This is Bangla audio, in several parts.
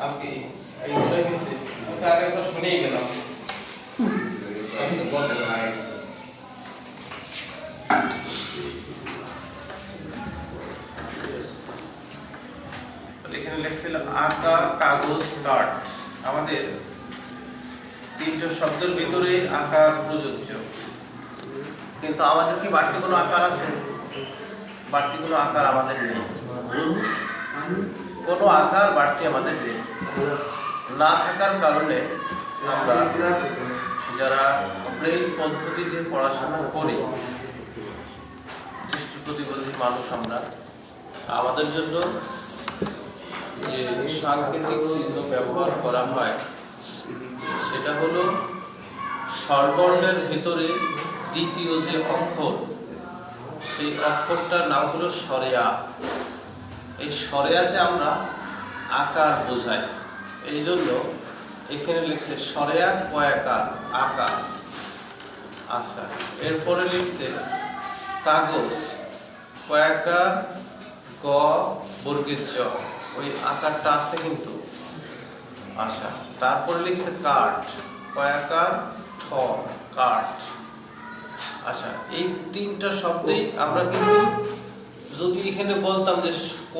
আপনি এইগুলোই হচ্ছে আগে একবার শুনেই গেলাম। এখানে লেখছিল আঁকা, কাগজ, কাঠ। আমাদের তিনটা শব্দের ভিতরে আকার প্রযোজ্য, কিন্তু আমাদের কি বাড়তি কোনো আকার আছে? বাড়তি কোনো আকার আমাদের নেই। কোনো আকার বাড়তি আমাদের নেই। না থাকার কারণে আমরা যারা ব্রেইল পদ্ধতিতে পড়াশোনা করি, দৃষ্টি প্রতিবন্ধী মানুষ, আমরা আমাদের জন্য যে সাংকেতিক চিহ্ন ব্যবহার করা হয় সেটা হলো স্বরবর্ণের ভিতরে দ্বিতীয় যে অক্ষর, সেই অক্ষরটার নাম হলো স্বরেয়া। এই স্বরেয়াতে আমরা আকার বোঝাই, এই জন্য এখানে লিখছে স্বরেয়া কয়াকার আকার। আচ্ছা, এরপরে লিখছে কাগজ কয়াকার গ বর্গের জ, ওই আকারটা আছে কিন্তু। আচ্ছা, তারপরে লিখছে কাঠ কয়াকার ঠ কাঠ। আচ্ছা, এই তিনটা শব্দেই আমরা কিন্তু যদি এখানে বলতাম যে ক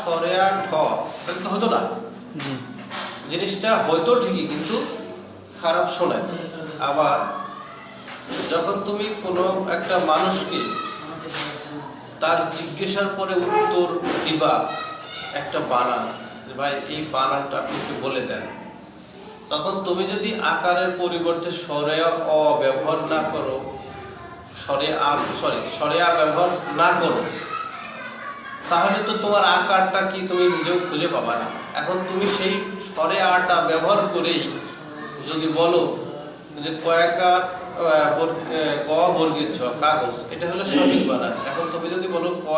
সরেয়া ঠ, তাহলে তো হতো না। জিনিসটা হয়তো ঠিকই, কিন্তু খারাপ শোনায়। আবার যখন তুমি কোনো একটা মানুষকে তার জিজ্ঞাসার পরে উত্তর দিবা একটা বানান, যে ভাই এই বানানটা আপনি একটু বলে দেন, তখন তুমি যদি আকারের পরিবর্তে সরেয়া অ ব্যবহার না করো, সরেয়া ব্যবহার না করো, তাহলে তো তোমার আকারটা কি তুমি নিজেও খুঁজে পাবা না। এখন তুমি সেই সরেয়াটা ব্যবহার করেই যদি বলো যে কয়াকার ক বর্গের ছ কাগজ, এটা হলো সঠিক বানান। এখন তুমি যদি বলো ক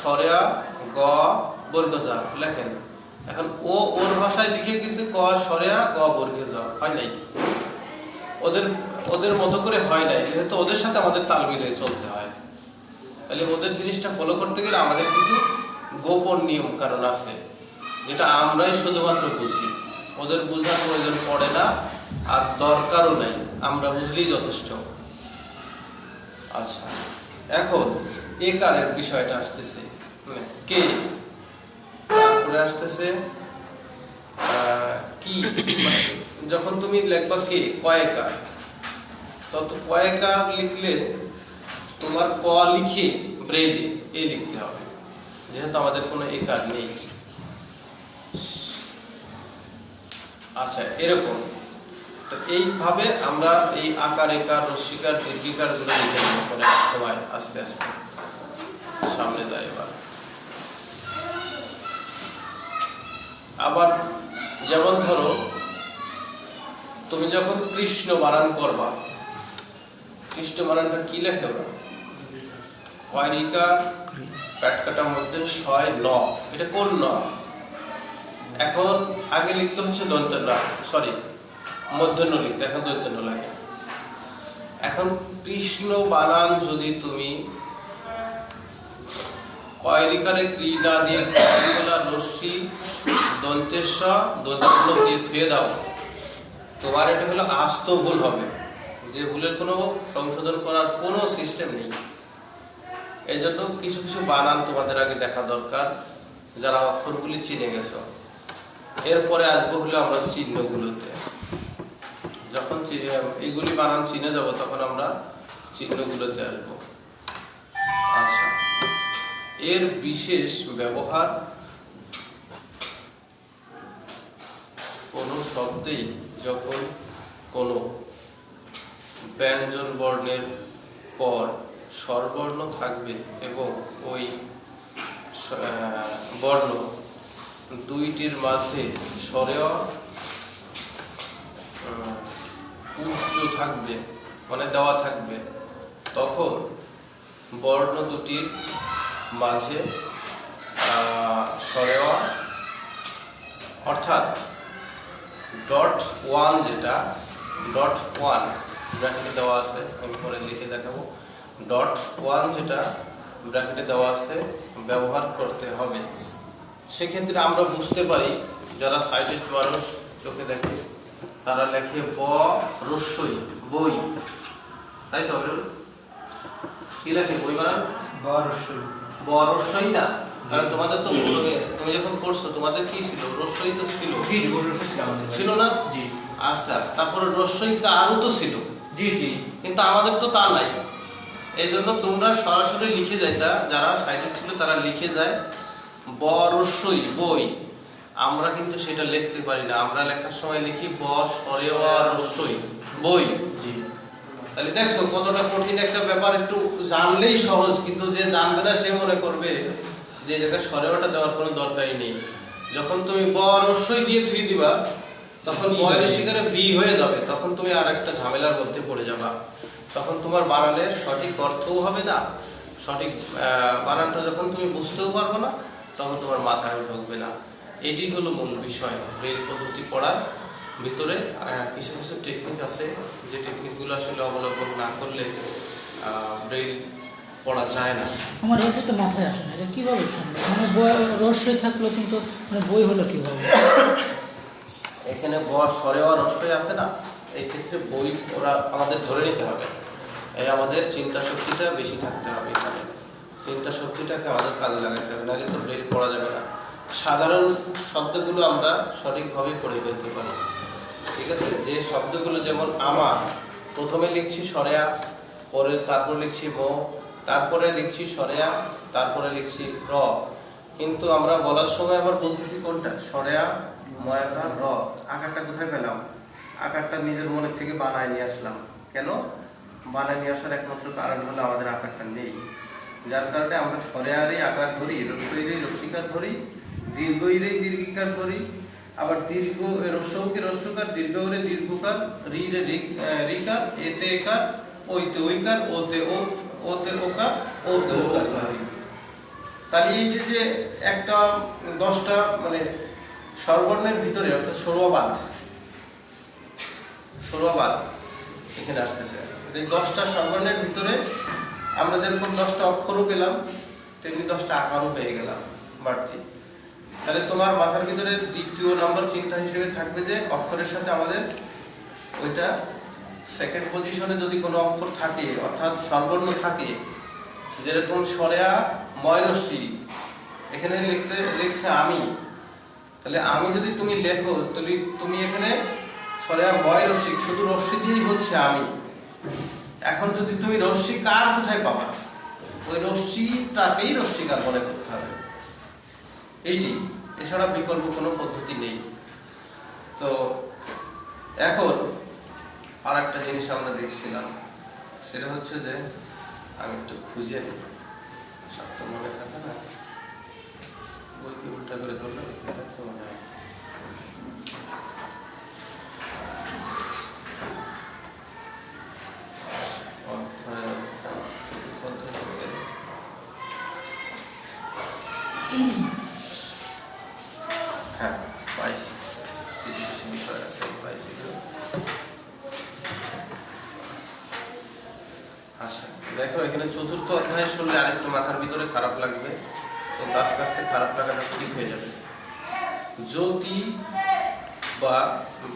সরেয়া গ বর্গ জ লেখেন, এখন ও ওর ভাষায় লিখে গেছে ক সরেয়া গ বর্গে জ, হয় নাই। ওদের মতো করে হয় নাই, যেহেতু ওদের সাথে আমাদের তাল মিলিয়ে চলতে হয়। তাহলে ওদের জিনিসটা ফলো করতে গেলে আমাদের কিছু গোপন নিয়ম কারণ আছে, যেটা আমরাই শুধুমাত্র বুঝি। ওদের বোঝার প্রয়োজন পড়ে না, আর দরকারও নাই, আমরা বুঝলেই যথেষ্ট। আচ্ছা, এখন একারের বিষয়টা আসতেছে, কে, তারপরে আসতেছে কি। যখন তুমি লিখবা কে কয়েকার, তত কয়েকার লিখলে তোমার ক লিখে ব্রেইলে এ লিখতে হবে, যেহেতু আমাদের কোনো একার নেই। আচ্ছা, এরকম তো এইভাবে আমরা এই আকার একার রস্যিকার দীর্ঘিকার গুলো লিখে নেব পরে সময় আস্তে আস্তে সামনে যায়। এবার আবার যেমন ধরো তুমি যখন কৃষ্ণ বানান করবা, কৃষ্ণ বানানটা কি লেখে ওরা? কয়রিকার প্যাটকাটার মধ্যে ছয় ন, এটা কোন ন? এখন আগে লিখতে হচ্ছে দন্ত ন, সরি মধ্যন্য লিখতে, এখন দন্ত ন লাগে। এখন কৃষ্ণ বানান যদি তুমি কয়রিকারে ক্রি না দিয়ে রশ্মি দন্তেশ দন্ত দিয়ে ধুয়ে দাও, তোমার এটা হলো আস্ত ভুল হবে, যে ভুলের কোনো সংশোধন করার কোনো সিস্টেম নেই। এই জন্য কিছু কিছু বানান তোমাদের আগে দেখা দরকার, যারা অক্ষরগুলি চিনে গেছো। এরপরে আসবো হলো আমরা চিহ্নগুলোতে। যখন এইগুলি বানান চিনে যাব, তখন আমরা চিহ্নগুলোতে আসবো। আচ্ছা, এর বিশেষ ব্যবহার কোনো শব্দেই যখন কোনো ব্যঞ্জন বর্ণের পর স্বরবর্ণ থাকবে এবং ওই বর্ণ দুইটির মাঝে স্বরেয় উচ্চ থাকবে, মানে দেওয়া থাকবে, তখন বর্ণ দুটির মাঝে স্বরেয় অর্থাৎ ডট ওয়ান, যেটা ডট ওয়ান ব্র্যাকেটে দেওয়া আছে, আমি পরে লিখে দেখাবো। ডট ওয়ান যেটা ব্র্যাকেটে দেওয়া আছে ব্যবহার করতে হবে। সেক্ষেত্রে আমরা বুঝতে পারি, যারা সাইটেড মানুষ চোখে দেখে তারা লেখে ব রস্যই বই, তাই তো? কি লেখে বই বানান? ব রস্যই না, কারণ তোমাদের তো তুমি যখন পড়ছো তোমাদের কি ছিল? রস্যই তো ছিল, ছিল না? জি। আচ্ছা, তারপরে রস্যই আরও তো ছিল, জি জি, কিন্তু আমাদের তো তা নাই। এই জন্য তোমরা সরাসরি লিখে যাইতা, যারা সাইটেড ছিল তারা লিখে যায় ব রস্যই বই। আমরা কিন্তু সেটা লিখতে পারি না, আমরা লেখার সময় লিখি ব সরে রস্যই বই। জি। তাহলে দেখছো কতটা কঠিন একটা ব্যাপার। একটু জানলেই সহজ, কিন্তু যে জানবে না সে মনে করবে যে জায়গায় সরেওয়াটা দেওয়ার কোনো দরকারই নেই। যখন তুমি ব রস্যই দিয়ে থুই দিবা তখন বয়ের শিকারে বি হয়ে যাবে, তখন তুমি আর একটা ঝামেলার মধ্যে পড়ে যাবা। তখন তোমার বানানের সঠিক অর্থও হবে না, সঠিক বানানটা যখন তুমি বুঝতেও পারবে না তখন তোমার মাথায় ঢুকবে না। এটি হলো মূল বিষয়। ব্রেইল পদ্ধতি পড়ার ভিতরে কিছু কিছু টেকনিক আছে, যে টেকনিকগুলো আসলে অবলম্বন না করলে ব্রেইল পড়া যায় না। আমার এটা তো মাথায় আসে না, এটা কীভাবে সম্ভব? মানে রস্যই থাকলো কিন্তু মানে বই হলো কীভাবে? এখানে ব সরে রস্যই আছে না, এই ক্ষেত্রে বই ওরা আমাদের ধরে নিতে হবে। এই আমাদের চিন্তা শক্তিটা বেশি থাকতে হবে, এখানে চিন্তা শক্তিটাকে আমাদের কাজে লাগাতে হবে, নাহলে তো ব্রেইল পড়া যাবে না। সাধারণ শব্দগুলো আমরা সঠিকভাবে পড়ে ফেলতে পারি, ঠিক আছে? যে শব্দগুলো যেমন আমার, প্রথমে লিখছি সরেয়া, পরে তারপর লিখছি ম, তারপরে লিখছি সরেয়া, তারপরে লিখছি র, কিন্তু আমরা বলার সময় আবার বলতেছি কোনটা? সরেয়া ময়াকার র। আকারটা কোথায় পেলাম? আকারটা নিজের মনের থেকে বানায় নিয়ে আসলাম। কেন বানায় নিয়ে আসার একমাত্র কারণ হলো আমাদের আকারটা নেই, যার কারণে আমরা সরেয়ারই আকার ধরি, রস্যইরই রস্যিকার ধরি, দীর্ঘইরই দীর্ঘিকার ধরি, আবার দীর্ঘ রস্যকে রস্যকার, দীর্ঘরে দীর্ঘকার, রি রে রিকার, এতে একার, ওইতে ওইকার, ওতে ও, ওতে ওকার, ওতে ওকার ধরি। তাহলে এই যে একটা 10টা মানে স্বরবর্ণের ভিতরে, অর্থাৎ সরোয়াবাদ এখানে আসতেছে, যে 10টা স্বরবর্ণের ভিতরে আমরা যেরকম 10টা অক্ষরও পেলাম তেমনি 10টা আকারও পেয়ে গেলাম বাড়তি। তাহলে তোমার মাথার ভিতরে দ্বিতীয় নম্বর চিন্তা হিসেবে থাকবে যে অক্ষরের সাথে আমাদের ওইটা সেকেন্ড পজিশনে যদি কোনো অক্ষর থাকে, অর্থাৎ স্বরবর্ণ থাকে, যেরকম সরেয়া ময়রস্যি, এখানে লিখছে আমি, তাহলে আমি যদি তুমি লেখো তাহলে তুমি এখানে সরেয়া ময়রস্যি, শুধু রস্যি দিয়েই হচ্ছে আমি। এখন যদি তুমি রস্যিকার কোথায় পাবা? ওই রস্যিটাকেই রস্যিকার মনে করতে হবে, এইটি, এছাড়া বিকল্প কোনো পদ্ধতি নেই। তো এখন আর একটা জিনিস আমরা দেখছিলাম, সেটা হচ্ছে যে আমি একটু খুঁজে নিই, সব তো মনে থাকে না, বইকে উল্টা করে ধরলে থাকতে মনে হয়। হ্যাঁ পাইছি, কিছু কিছু বিষয় আছে পাইছি। আচ্ছা দেখো, এখানে 4র্থ অধ্যায় শুনলে আরেকটু মাথার ভিতরে খারাপ লাগবে, কিন্তু আস্তে আস্তে খারাপ লাগাটা ঠিক হয়ে যাবে। জ্যোতি বা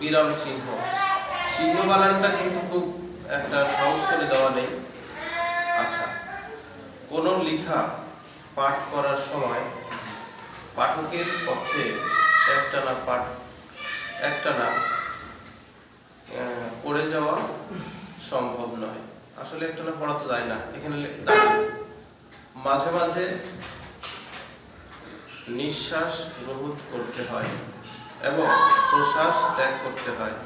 বিরাম চিহ্ন, চিহ্ন বানানটা কিন্তু খুব একটা সহজ করে দেওয়া নেই। আচ্ছা, কোন লেখা পাঠ করার সময় পাঠকের পক্ষে একটানা পড়ে যাওয়া সম্ভব নয়। আসলে একটানা পড়া তো যায় না, এখানে মাঝে মাঝে নিঃশ্বাস গ্রহণ করতে হয় এবং প্রশ্বাস ত্যাগ করতে হয়।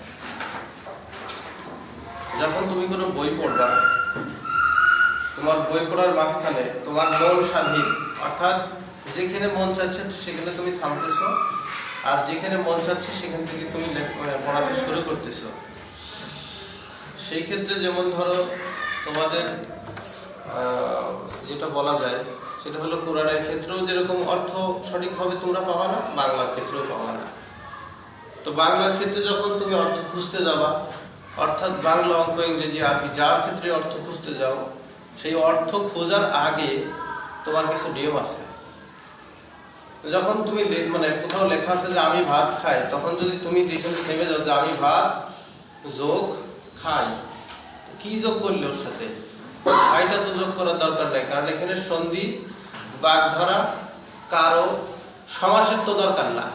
যখন তুমি কোনো বই পড়বা, তোমার বই পড়ার মাঝখানে তোমার মন স্বাধীন, অর্থাৎ যেখানে মন চাচ্ছে সেখানে তুমি থামতেছ, আর যেখানে মন চাচ্ছে সেখান থেকে তুমি পড়াটা শুরু করতেছ। সেই ক্ষেত্রে যেমন ধরো তোমাদের যেটা বলা যায় সেটা হলো কোরআনের ক্ষেত্রেও যেরকম অর্থ সঠিকভাবে তোমরা পাবা না, বাংলার ক্ষেত্রেও পাবা না। তো বাংলার ক্ষেত্রে যখন তুমি অর্থ খুঁজতে যাবা, অর্থাৎ বাংলা, অঙ্ক, ইংরেজি, আরবি যার ক্ষেত্রে অর্থ খুঁজতে যাও, সেই অর্থ খোঁজার আগে তোমার কিছু নিয়ম আছে। যখন তুমি মানে কোথাও লেখা আছে যে আমি ভাত খাই, তখন যদি তুমি লিখে থেমে যাও যে আমি ভাত যোগ খাই, কি যোগ করলে ওর সাথে? খাইটা তো যোগ করার দরকার নেই, কারণ এখানে সন্ধি বাগধারা কারো সমাসের তো দরকার না।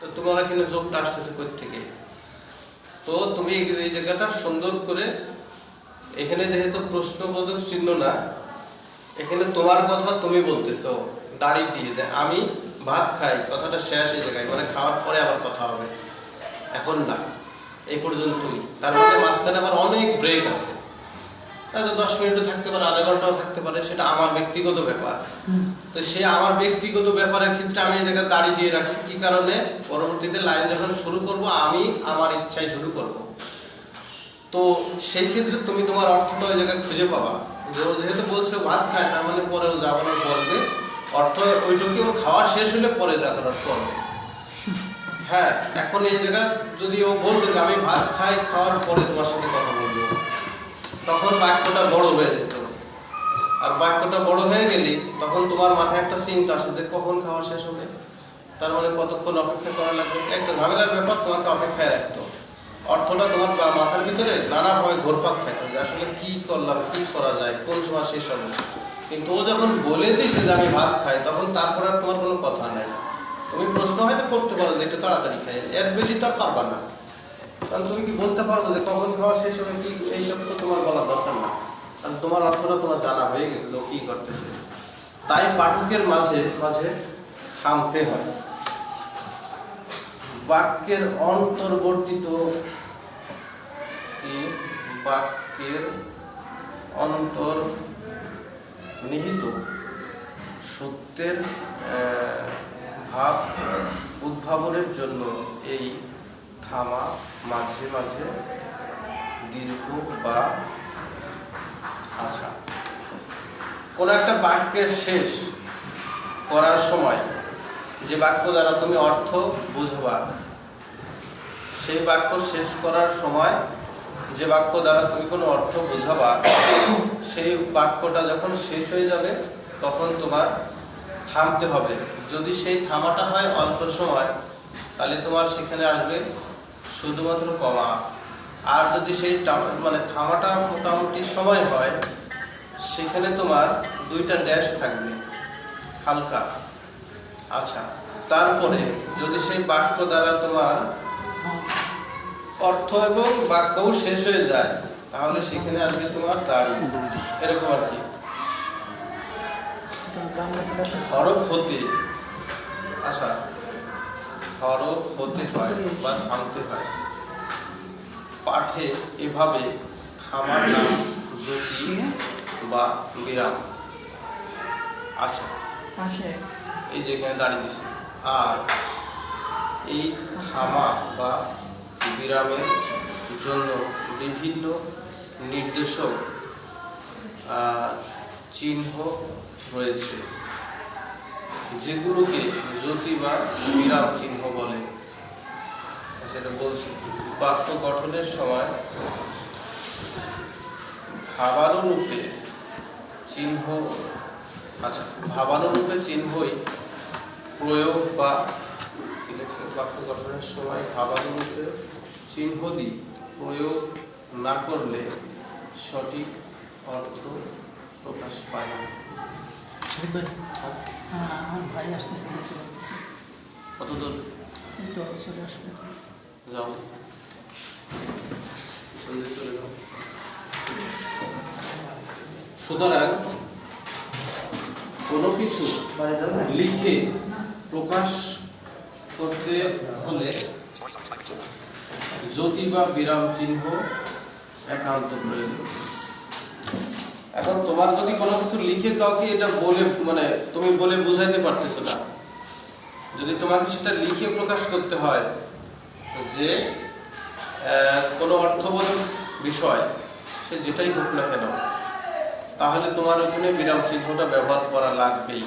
তো তোমার এখানে যোগটা আসতেছে কই থেকে? তো তুমি এই জায়গাটা সুন্দর করে, এখানে যেহেতু প্রশ্নবোধক চিহ্ন না, এখানে তোমার কথা তুমি বলতেছো দাড়ি দিয়ে, যে আমি ভাত খাই, কথাটা শেষ এই জায়গায়, মানে খাওয়ার পরে আবার কথা হবে, এখন না, এই পর্যন্তই। তার মধ্যে মাঝখানে আবার অনেক ব্রেক আছে, হয়তো 10 মিনিটও থাকতে পারে, আধা ঘন্টাও থাকতে পারে, সেটা আমার ব্যক্তিগত ব্যাপার। তো সে আমার ব্যক্তিগত ব্যাপারের ক্ষেত্রে আমি এই জায়গায় দাড়ি দিয়ে রাখছি কি কারণে? পরবর্তীতে লাইন যখন শুরু করব আমি আমার ইচ্ছায় শুরু করব। তো সেই ক্ষেত্রে তুমি তোমার অর্থটা ওই জায়গায় খুঁজে পাবা। যেহেতু বলছে ভাত খায়, তার মানে পরেও যাবানোর পর্বে অর্থ ওইটুকু খাওয়া শেষ হলে পরে যাবানোর পর্বে। হ্যাঁ, এখন এই জায়গায় যদি ও বলতো যে আমি ভাত খাই, খাওয়ার পরে তোমার সাথে কথা বলবো, তখন বাক্যটা বড় হয়ে যেত। আর বাক্যটা বড় হয়ে গেলে তখন তোমার মাথায় একটা চিন্তা আসে যে কখন খাওয়া শেষ হবে, তার মানে কতক্ষণ অপেক্ষা করা লাগবে। একটা ঝামেলার ব্যাপার, তোমাকে অপেক্ষায় রাখতো। অর্থটা তোমার মাথার ভিতরে নানাভাবে ঘোরপাক খাইতো যে আসলে কি করলাম, কি করা যায়, কোন সময় শেষ হবে। কিন্তু ও যখন বলে দিছে যে আমি ভাত খাই, তখন তারপর আর তোমার কোনো কথা নাই। তুমি প্রশ্ন হয়তো করতে পারো যে একটু তাড়াতাড়ি খাই, এর বেশি তো আর পারবা না। কারণ তুমি কি বলতে পারবো যে কখন খাওয়া শেষ হবে, কি এইসব তো তোমার বলার দরকার না, কারণ তোমার অর্থটা তোমার জানা হয়ে গেছে তো কি করতেছে। তাই পাঠকের মাঝে মাঝে থামতে হয়। বাক্যের অন্তর্বর্তিত কি, বাক্যের অন্তর্নিহিত সত্যের ভাব উদ্ভাবনের জন্য এই থামা মাঝে মাঝে দীর্ঘ বা আচ্ছা, কোন একটা বাক্যের শেষ করার সময় যে বাক্য দ্বারা তুমি অর্থ বুঝবা, সেই বাক্য শেষ করার সময় যে বাক্য দ্বারা তুমি কোনো অর্থ বুঝাবা, সেই বাক্যটা যখন শেষ হয়ে যাবে তখন তোমার থামতে হবে। যদি সেই থামাটা হয় অল্প সময়, তাহলে তোমার সেখানে আসবে শুধুমাত্র কমা। আর যদি সেই মানে থামাটা মোটামুটি সময় হয়, সেখানে তোমার 2টা ড্যাশ থাকবে হালকা। আচ্ছা, তারপরে যদি সেই বাক্য দ্বারা তোমার অর্থ এবং বাক্যও শেষ হয়ে যায়, তাহলে সেখানে আসবে তোমার দাড়ি, এরকম আর কি। হরফ হতে, আচ্ছা, হরফ হতে হয় বা থামতে হয়। পাঠে এভাবে থামার নাম জ্যোতি বা বিরাম। আচ্ছা, এই যে এখানে দাঁড়িয়ে দিচ্ছে। আর এই থামা বা বিরামের জন্য বিভিন্ন নির্দেশক চিহ্ন রয়েছে, যেগুলোকে জ্যোতি বা বিরাম চিহ্ন বলে। সেটা বলছি, বাক্য গঠনের সময় ভাবানুরূপে চিহ্ন, আচ্ছা, ভাবানুরূপে চিহ্নই প্রয়োগ বা বাক্য গঠনের সময় ভাবানুরূপে চিহ্ন দিয়ে প্রয়োগ না করলে সঠিক অর্থ প্রকাশ পায় না। আমার ভাই আসতেছে, কত দূর চলে আসবে, যাও, চলে যাও। সুতরাং কোনো কিছু লিখে প্রকাশ করতে হলে জ্যোতি বা বিরাম চিহ্ন একান্ত প্রয়োজন। এখন তোমার যদি কোনো কিছু লিখে কাউকে এটা বলে, মানে তুমি বলে বুঝাইতে পারতেছো না, যদি তোমাকে সেটা লিখে প্রকাশ করতে হয় যে কোনো অর্থবোধক বিষয়, সে যেটাই হোক না কেন, তাহলে তোমার ওখানে বিরাম চিহ্নটা ব্যবহার করা লাগবেই।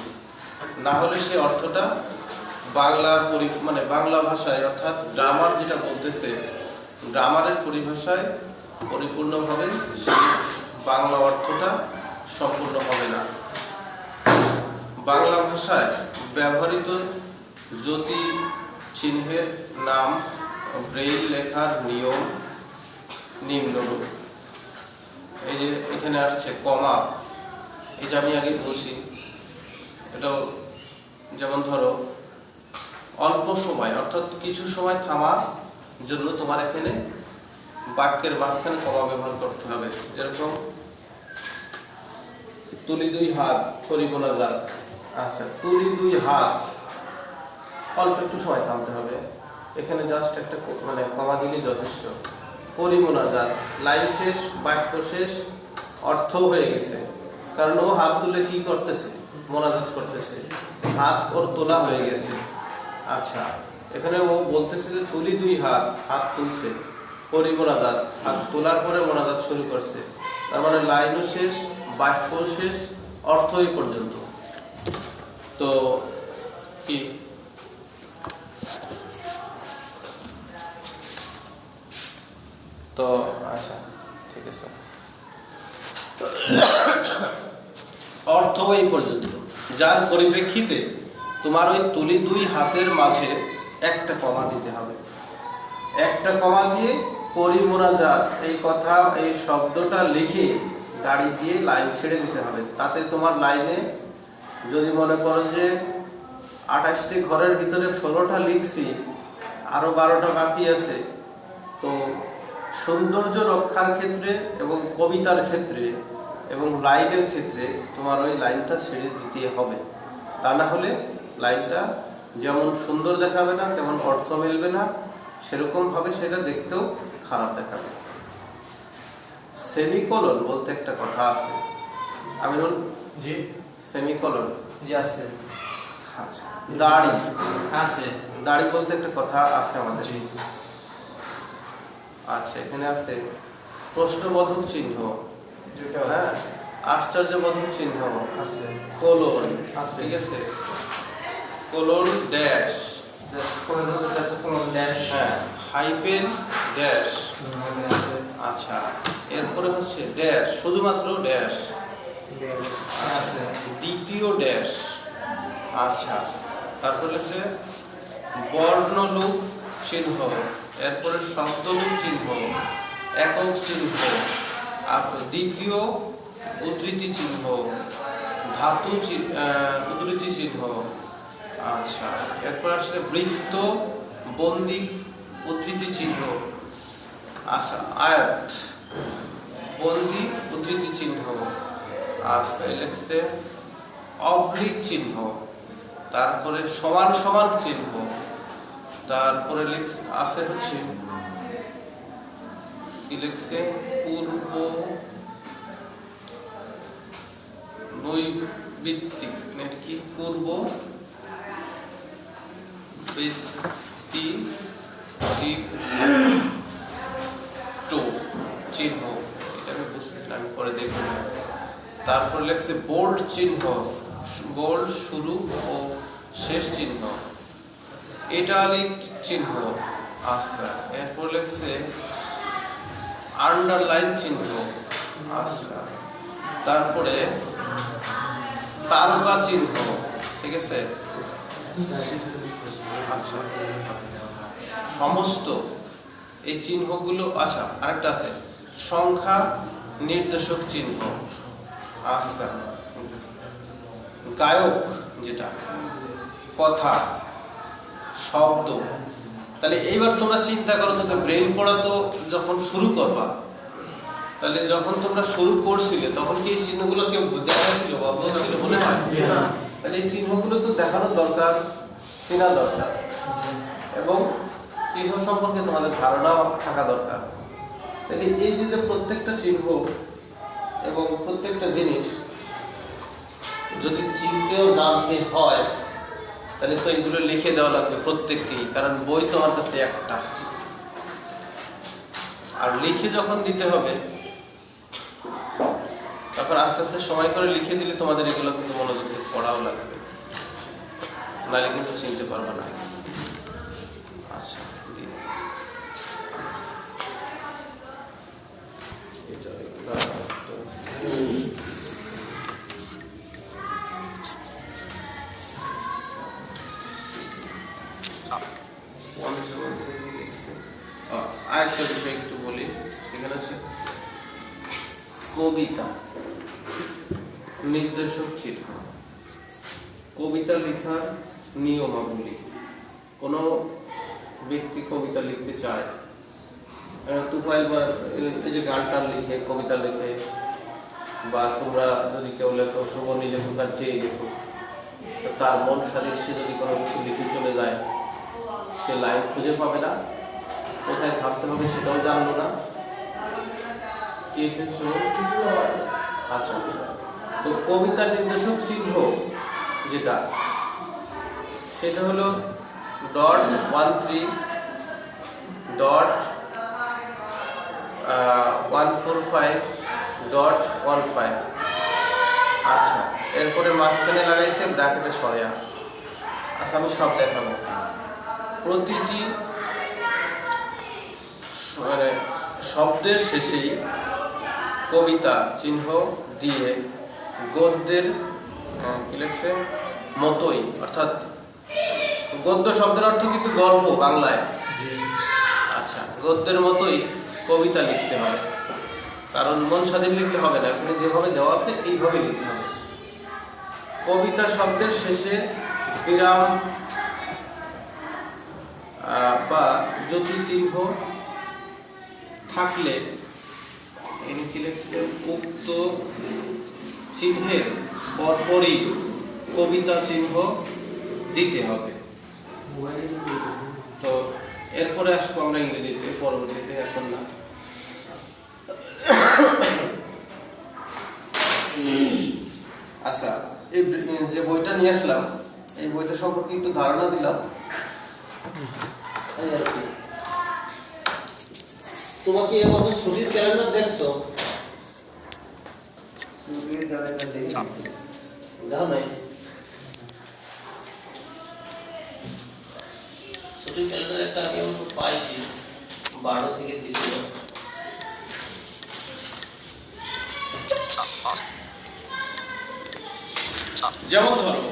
না হলে সে অর্থটা মানে বাংলা ভাষায়, অর্থাৎ গ্রামার যেটা বলতেছে, গ্রামারের পরিভাষায় পরিপূর্ণভাবে সেই বাংলা অর্থটা সম্পূর্ণ হবে না। বাংলা ভাষায় ব্যবহৃত জ্যোতি চিহ্নের নাম ব্রেইল লেখার নিয়ম নিম্নরূপ। এই যে এখানে আসছে কমা, এটা আমি আগে বলছি। এটাও যেমন ধরো অল্প সময় অর্থাৎ কিছু সময় থামার জন্য তোমার এখানে বাক্যের মাঝখানে কমা ব্যবহার করতে হবে। যেরকম তুলি দুই হাত করিব না যাক। আচ্ছা, তুলি দুই হাত, অল্প একটু সময় থামতে হবে, এখানে জাস্ট একটা মানে কমা দিলেই যথেষ্ট। করিব না যাক, লাইন শেষ, বাক্য শেষ, অর্থ হয়ে গেছে। কারণ ও হাত তুলে কি করতেছে? মোনাজাত করতেছে, হাত ওর তোলা হয়ে গেছে। আচ্ছা, এখানে ও বলতেছে যে তুলি দুই হাত, হাত তুলছে, করি মোনাজাত, হাত তোলার পরে মোনাজাত শুরু করছে। তার মানে লাইনও শেষ, বাক্য শেষ, অর্থ এই পর্যন্ত। তো কি তো আচ্ছা ঠিক আছে, অর্থ এই পর্যন্ত, যার পরিপ্রেক্ষিতে তোমার ওই তুলি দুই হাতের মাঝে একটা কমা দিতে হবে। একটা কমা দিয়ে করি মোনাজাত এই কথা, এই শব্দটা লিখে গাড়ি দিয়ে লাইন ছেড়ে দিতে হবে। তাতে তোমার লাইনে যদি মনে করো যে 28টি ঘরের ভিতরে 16টা লিখছি, আরো 12টা বাকি আছে, তো সৌন্দর্য রক্ষার ক্ষেত্রে এবং কবিতার ক্ষেত্রে এবং লাইনের ক্ষেত্রে তোমার ওই লাইনটা ছেড়ে দিতে হবে। তা না হলে লাইনটা যেমন সুন্দর দেখাবে না, তেমন অর্থ মিলবে না, সেরকম ভাবে সেটা দেখতেও খারাপ দেখাবে। সেমিকোলন বলতে একটা কথা আছে, আমিরুল জি, সেমিকোলন জি আছে। আচ্ছা, দাড়ি আছে, দাড়ি বলতে একটা কথা আছে আমাদের। আচ্ছা, এখানে আছে প্রশ্নবোধক চিহ্ন, হ্যাঁ, আশ্চর্যবোধক চিহ্ন আছে, কোলন আছে, ঠিক আছে, কোলন ড্যাশ, কোলন ড্যাশ, হ্যাঁ, হাইফেন ড্যাশ। আচ্ছা, এরপরে হচ্ছে ড্যাশ, শুধুমাত্র ড্যাশ, আচ্ছা, দ্বিতীয় ড্যাশ। আচ্ছা, তারপরে হচ্ছে বর্ণলোপ চিহ্ন, এরপরে শব্দলোপ চিহ্ন, একক চিহ্ন, দ্বিতীয় উদ্ধৃতি চিহ্ন, ধাতু উদ্ধৃতি চিহ্ন। আচ্ছা, এরপর আসলে বৃত্ত, বন্দি, উদ্ধৃতি চিহ্ন। আচ্ছা, আয়াত, বন্দি, উদ্ধৃতি চিহ্ন। আচ্ছা, লিখছে অবলিক চিহ্ন, তারপরে সমান সমান চিহ্ন, তারপরে আছে হচ্ছে কি লিখছে পূর্ব নৈবৃত্তিক, কি পূর্ব বৃত্তি চিহ্ন, এটা আমি বুঝতেছি না, আমি পরে দেখবো না। তারপর লিখছে বোল্ড চিহ্ন, বোল্ড শুরু ও শেষ চিহ্ন, ইটালিক চিহ্ন। আচ্ছা, এরপর লিখছে আন্ডারলাইন চিহ্ন। আচ্ছা, তারপরে তারকা চিহ্ন, ঠিক আছে। আচ্ছা, সমস্ত এই চিহ্নগুলো। আচ্ছা, আরেকটা আছে সংখ্যা নির্দেশক চিহ্ন। আচ্ছা, গায়ক, যেটা কথা, শব্দ। তাহলে এইবার তোমরা চিন্তা করো, তোকে ব্রেইন পড়া তো যখন শুরু করবা, তাহলে যখন তোমরা শুরু করছিলে তখন কি এই চিহ্নগুলো কেউ দেখাচ্ছিল বা বলছিল? মনে হয় তাহলে এই চিহ্নগুলো তো দেখানো দরকার, চেনা দরকার, এবং চিহ্ন সম্পর্কে তোমাদের ধারণা থাকা দরকার। তাহলে এই যে প্রত্যেকটা চিহ্ন এবং প্রত্যেকটা জিনিস যদি চিনতেও জানতে হয়, তাহলে তো এগুলো লিখে দেওয়া লাগবে প্রত্যেককেই, কারণ বই তো আমার কাছে একটা। আর লিখে যখন দিতে হবে তখন আস্তে আস্তে সময় করে লিখে দিলে তোমাদের এগুলো কিন্তু মনোযোগ দিয়ে পড়াও লাগবে, নাহলে কিন্তু চিনতে পারবে না। আচ্ছা, এটা একটা বিষয় একটু বলি। এখানে আছে কবিতা নির্দেশক চিহ্ন। কবিতা লেখার নিয়মাবলী। কোনো ব্যক্তি কবিতা লিখতে চায়, তুফাইল বা এই যে গান টান লিখে, কবিতা লিখে, বা তোমরা যদি কেউ লেখো, সুবর্ণী লেখক আর চেয়ে লেখো, তার মন সাজিয়ে সে যদি কোনো কিছু লিখে চলে যায়, সে লাইন খুঁজে পাবে না, কোথায় থাকতে হবে সেটাও জানলো না। কি এসেছে? আচ্ছা, তো কবিতা নির্দেশক চিহ্ন যেটা, সেটা হলো .13.145.15। আচ্ছা, এরপরে মাঝখানে লাগাইছে ব্র্যাকেটে সরেয়া। আচ্ছা, আমি সব দেখাবো। প্রতিটি মানে শব্দের শেষেই কবিতা চিহ্ন দিয়ে গদ্যের কি লিখছে মতোই, অর্থাৎ গদ্য শব্দের অর্থ কিন্তু গল্প বাংলায়। আচ্ছা, গদ্যের মতোই কবিতা লিখতে হবে, কারণ মন স্বাধীন লিখলে হবে না, এখানে যেভাবে দেওয়া আছে এইভাবে লিখতে হবে। কবিতা শব্দের শেষে বিরাম বা জ্যোতি চিহ্ন থাকলে উক্ত চিহ্নের পরপরই কবিতা চিহ্ন দিতে হবে। তো এরপরে আসবো আমরা ইংরেজিতে পরবর্তীতে, এখন না। আচ্ছা, এই যে বইটা নিয়ে আসলাম, এই বইটা সম্পর্কে একটু ধারণা দিলাম। তোমাকে এবছর ছুটির ক্যালেন্ডার দেখছো? দেখো নাই? ছুটির ক্যালেন্ডার একটা আমি অবশ্য পাইছি, 12 থেকে দিছিল। যেমন ধরো